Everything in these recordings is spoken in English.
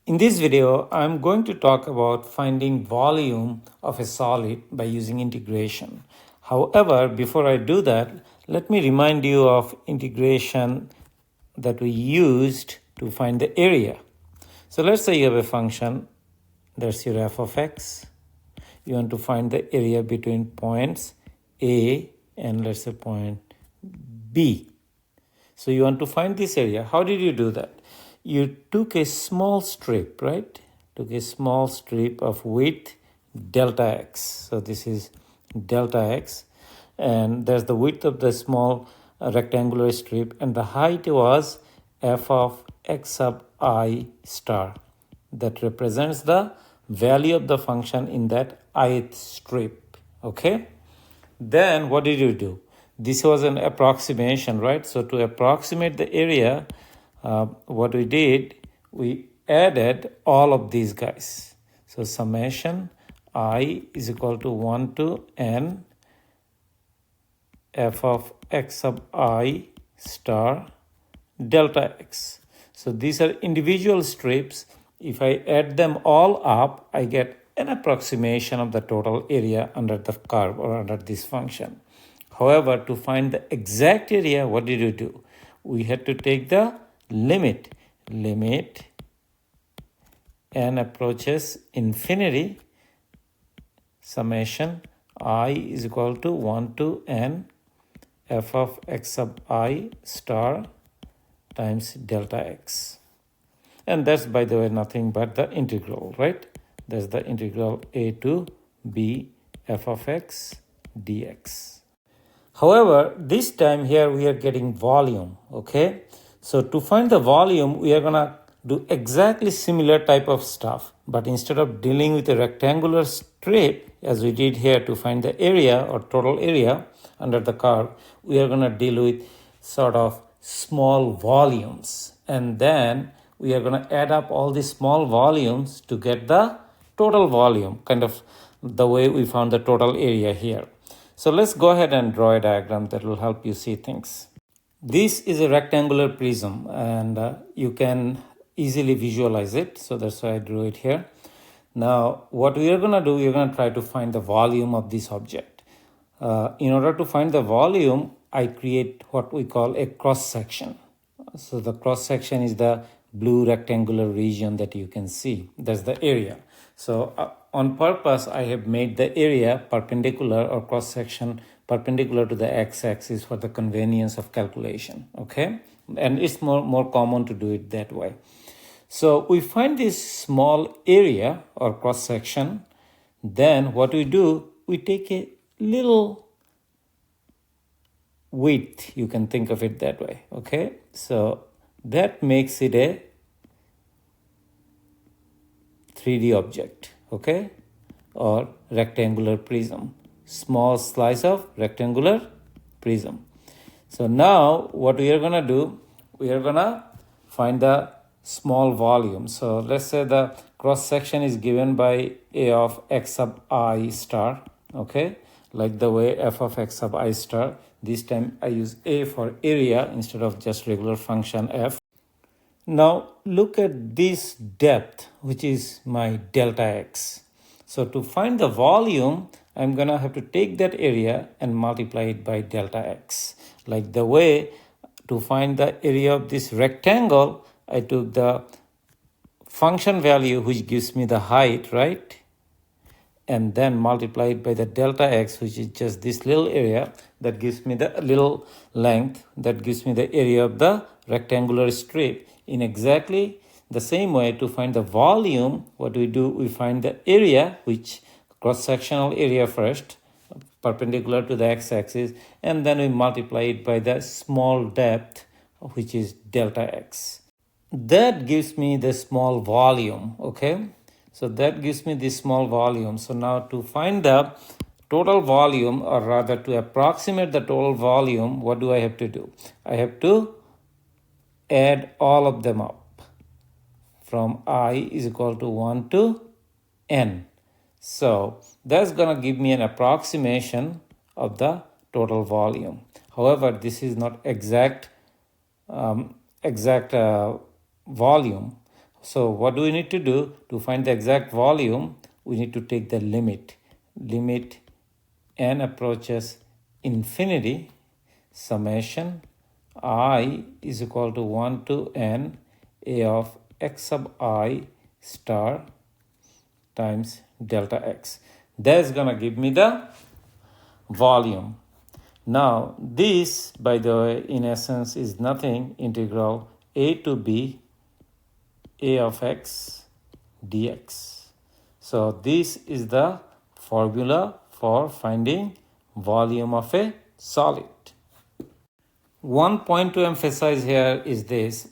In this video, I'm going to talk about finding volume of a solid by using integration. However, before I do that, let me remind you of integration that we used to find the area. So let's say you have a function, that's your f of x. You want to find the area between points A and let's say point B. So you want to find this area. How did you do that? You took a small strip, right? Took a small strip of width delta x. So this is delta x. And there's the width of the small rectangular strip. And the height was f of x sub I star. That represents the value of the function in that ith strip. Okay? Then what did you do? This was an approximation, right? So to approximate the area, what we did, we added all of these guys. So summation I is equal to 1 to n f of x sub I star delta x. So these are individual strips. If I add them all up, I get an approximation of the total area under the curve or under this function. However, to find the exact area, what did you do? We had to take the limit n approaches infinity, summation I is equal to 1 to n f of x sub I star times delta x. And that's, by the way, nothing but the integral, right? That's the integral a to b f of x dx. However, this time here we are getting volume, okay? So to find the volume, we are going to do exactly similar type of stuff. But instead of dealing with a rectangular strip, as we did here to find the area or total area under the curve, we are going to deal with sort of small volumes. And then we are going to add up all these small volumes to get the total volume, kind of the way we found the total area here. So let's go ahead and draw a diagram that will help you see things. This is a rectangular prism and you can easily visualize it. So that's why I drew it here. Now, what we are going to do, we are going to try to find the volume of this object. In order to find the volume, I create what we call a cross section. So the cross section is the blue rectangular region that you can see. That's the area. So on purpose, I have made the area perpendicular or cross section perpendicular to the x-axis for the convenience of calculation, okay? And it's more common to do it that way. So we find this small area or cross section. Then what we do, we take a little width, you can think of it that way, okay? So that makes it a 3D object, okay? Or rectangular prism. Small slice of rectangular prism. So now what we are going to do, we are going to find the small volume. So let's say the cross section is given by a of x sub I star, okay? Like the way f of x sub I star. This time I use a for area instead of just regular function f. Now look at this depth, which is my delta x. So to find the volume, I'm going to have to take that area and multiply it by delta x. Like the way to find the area of this rectangle, I took the function value, which gives me the height, right? And then multiply it by the delta x, which is just this little area that gives me the little length, that gives me the area of the rectangular strip. In exactly the same way, to find the volume, what we do, we find the area, which cross-sectional area first, perpendicular to the x-axis, and then we multiply it by the small depth, which is delta x. That gives me the small volume, okay? So that gives me this small volume. So now to find the total volume, or rather to approximate the total volume, what do I have to do? I have to add all of them up from I is equal to 1 to n. So that's going to give me an approximation of the total volume. However, this is not exact volume. So what do we need to do? To find the exact volume, we need to take the limit. Limit n approaches infinity, summation I is equal to 1 to n a of x sub I star times delta x. That's gonna give me the volume. Now this, by the way, in essence is nothing, integral a to b a of x dx. So this is the formula for finding volume of a solid. One point to emphasize here is this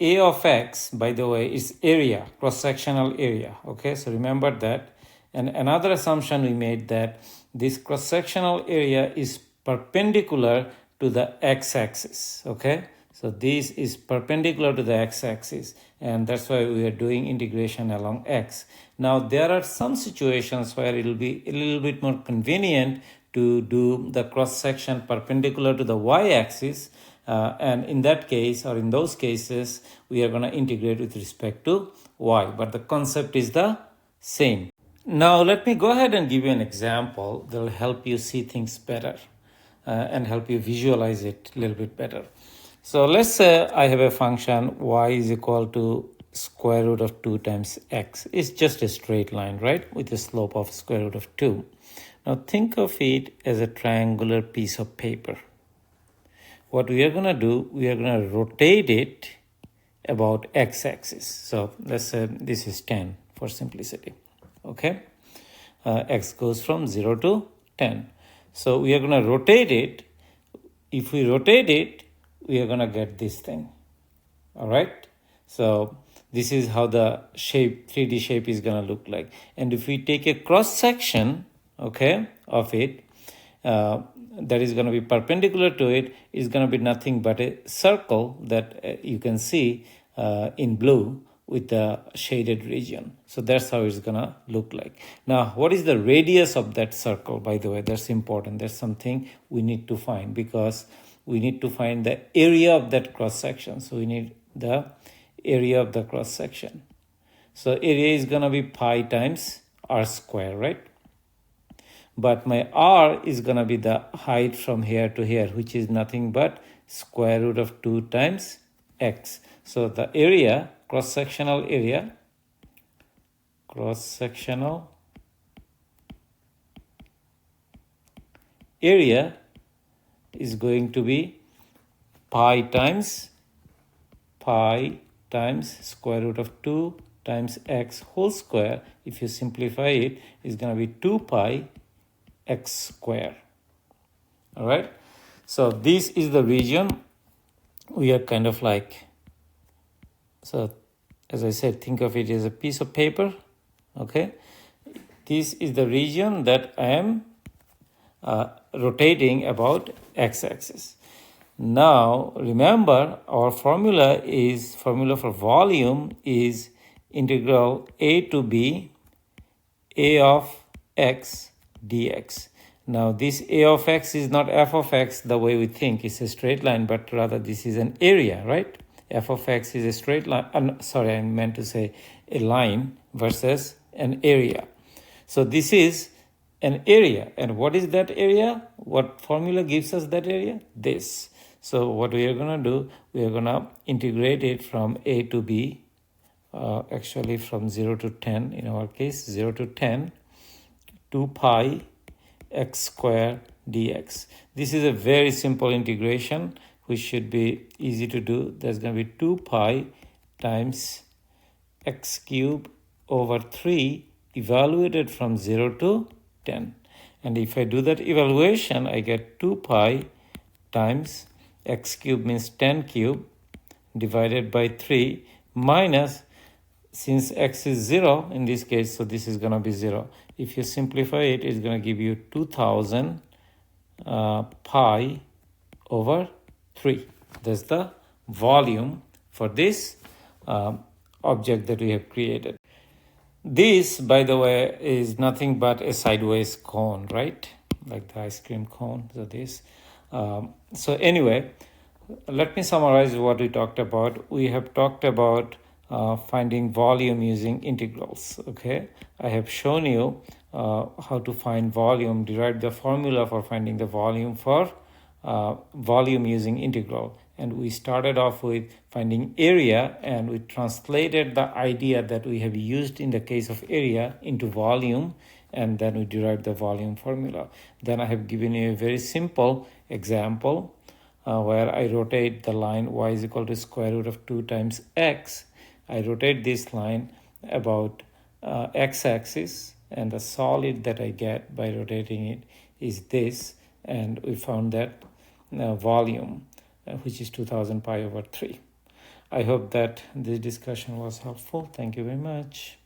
a of x, by the way, is area, cross-sectional area. Okay, so remember that. And another assumption we made, that this cross-sectional area is perpendicular to the x-axis. Okay, so this is perpendicular to the x-axis, and that's why we are doing integration along x. Now there are some situations where it will be a little bit more convenient to do the cross-section perpendicular to the y-axis, and in that case, or in those cases, we are going to integrate with respect to y, but the concept is the same. Now let me go ahead and give you an example that will help you see things better and help you visualize it a little bit better. So let's say I have a function y is equal to square root of 2 times x. It's just a straight line, right, with a slope of square root of 2. Now think of it as a triangular piece of paper. What we are going to do, we are going to rotate it about x-axis. So let's say this is 10 for simplicity. Okay, x goes from 0 to 10. So we are going to rotate it. If we rotate it, we are going to get this thing. All right. So this is how the shape, 3D shape is going to look like. And if we take a cross section, okay, of it, that is going to be perpendicular to it, is going to be nothing but a circle that you can see in blue with the shaded region. So that's how it's going to look like. Now, what is the radius of that circle? By the way, that's important. That's something we need to find, because we need to find the area of that cross section. So we need the area of the cross section. So area is going to be pi times r square, right? But my r is going to be the height from here to here, which is nothing but square root of 2 times x. So the area, cross-sectional area is going to be pi times square root of 2 times x whole square. If you simplify it, it's going to be 2 pi x square. All right. So this is the region we are kind of like. So as I said, think of it as a piece of paper. Okay. This is the region that I am rotating about x-axis. Now remember, our formula for volume is integral a to b a of x dx. Now this a of x is not f of x the way we think it's a straight line, but rather this is an area, right? F of x is a straight line. Sorry, I meant to say a line versus an area. So this is an area. And what is that area? What formula gives us that area? This. So what we are going to do, we are going to integrate it from a to b, actually from 0 to 10, in our case, 0 to 10, 2 pi x square dx. This is a very simple integration, which should be easy to do. There's going to be 2 pi times x cube over 3 evaluated from 0 to 10. And if I do that evaluation, I get 2 pi times x cube means 10 cube divided by 3 minus, since x is 0 in this case, so this is going to be 0. If you simplify it, it's going to give you 2000 pi over 3. That's the volume for this object that we have created. This, by the way, is nothing but a sideways cone, right? Like the ice cream cone. So this. So anyway, let me summarize what we talked about. We have talked about finding volume using integrals. Okay, I have shown you how to find volume, derive the formula for finding the volume for volume using integral. And we started off with finding area, and we translated the idea that we have used in the case of area into volume, and then we derived the volume formula. Then I have given you a very simple example where I rotate the line y is equal to square root of 2 times x. I rotate this line about x-axis, and the solid that I get by rotating it is this, and we found that volume, which is 2000 pi over 3. I hope that this discussion was helpful. Thank you very much.